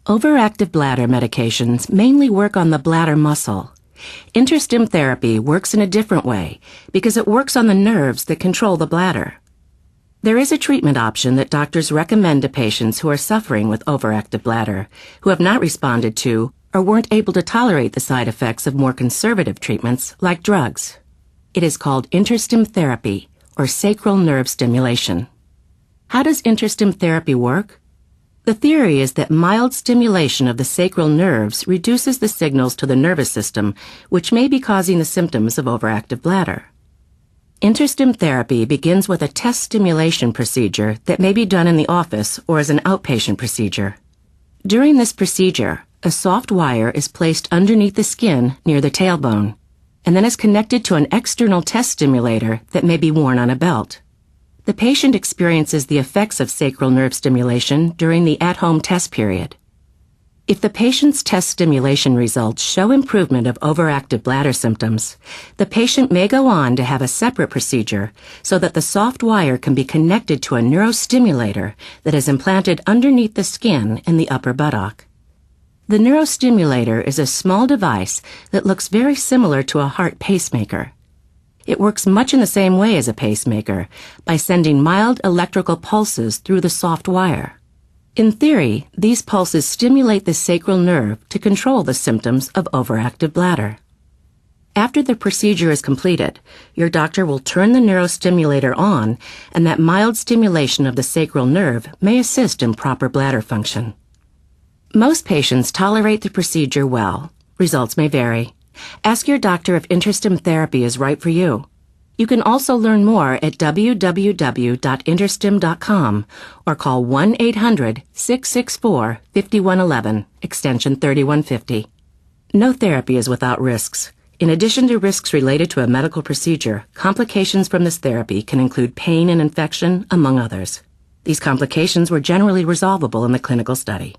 Overactive bladder medications mainly work on the bladder muscle. InterStim therapy works in a different way because it works on the nerves that control the bladder. There is a treatment option that doctors recommend to patients who are suffering with overactive bladder, who have not responded to or weren't able to tolerate the side effects of more conservative treatments like drugs. It is called InterStim therapy or sacral nerve stimulation. How does InterStim therapy work? The theory is that mild stimulation of the sacral nerves reduces the signals to the nervous system, which may be causing the symptoms of overactive bladder. InterStim therapy begins with a test stimulation procedure that may be done in the office or as an outpatient procedure. During this procedure, a soft wire is placed underneath the skin near the tailbone, and then is connected to an external test stimulator that may be worn on a belt. The patient experiences the effects of sacral nerve stimulation during the at-home test period. If the patient's test stimulation results show improvement of overactive bladder symptoms, the patient may go on to have a separate procedure so that the soft wire can be connected to a neurostimulator that is implanted underneath the skin in the upper buttock. The neurostimulator is a small device that looks very similar to a heart pacemaker. It works much in the same way as a pacemaker, by sending mild electrical pulses through the soft wire. In theory, these pulses stimulate the sacral nerve to control the symptoms of overactive bladder. After the procedure is completed, your doctor will turn the neurostimulator on, and that mild stimulation of the sacral nerve may assist in proper bladder function. Most patients tolerate the procedure well. Results may vary. Ask your doctor if InterStim therapy is right for you. You can also learn more at www.interstim.com or call 1-800-664-5111, extension 3150. No therapy is without risks. In addition to risks related to a medical procedure, complications from this therapy can include pain and infection, among others. These complications were generally resolvable in the clinical study.